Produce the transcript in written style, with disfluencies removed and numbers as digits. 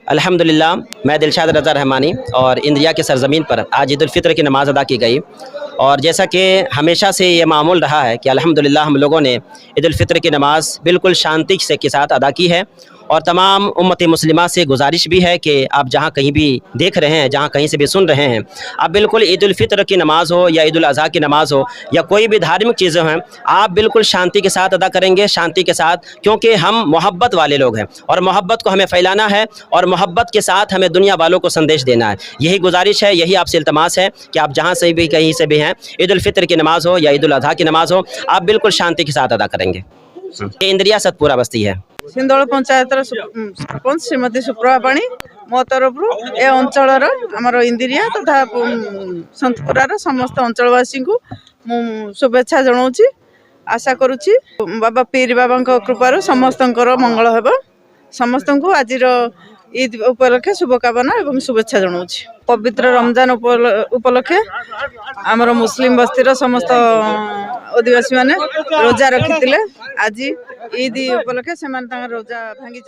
अल्हम्दुलिल्लाह, मैं दिलशाद रज़ा रहमानी और इंडिया की सरज़मीन पर आज ईद उल फ़ितर की नमाज़ अदा की गई। और जैसा कि हमेशा से ये मामूल रहा है कि अल्हम्दुलिल्लाह हम लोगों ने ईद उल फ़ितर की नमाज़ बिल्कुल शांति से के साथ अदा की है। और तमाम उम्मत मुस्लिमा से गुजारिश भी है कि आप जहाँ कहीं भी देख रहे हैं, जहाँ कहीं से भी सुन रहे हैं, आप बिल्कुल ईद उल फ़ितर की नमाज़ हो या ईद उल अज़हा की नमाज़ हो या कोई भी धार्मिक चीज़ें हैं, आप बिल्कुल शांति के साथ अदा करेंगे, शांति के साथ, क्योंकि हम मोहब्बत वाले लोग हैं और मोहब्बत को हमें फैलाना है और मोहब्बत के साथ हमें दुनिया वालों को संदेश देना है। यही गुजारिश है, यही आपसे इल्तमास है कि आप जहाँ से भी कहीं से भी हैं, ईद उल फ़ितर की नमाज़ हो या ईद उल अज़हा की नमाज़ हो, आप बिल्कुल शांति के साथ अदा करेंगे। ये इंद्रिया सतपुरा बस्ती है। सिंदोल पंचायत सरपंच श्रीमती सुप्रभा पाणी मो तरफ ए अंचल आमर इंदिरिया तथा सतपुरार समस्त अंचलवासी को शुभेच्छा जनाऊँगी। आशा करुच्ची बाबा पीर बाबा कृपार समस्त मंगल हेब। समस्त को आज ईद उपलक्षे शुभकामना और शुभेच्छा जनाऊँगी। पवित्र रमजान उपलक्षे आमर मुस्लिम बस्तीर समस्त आदिवासी माने रोजा रखी आज ईद उपलक्षे से रोजा भांगी।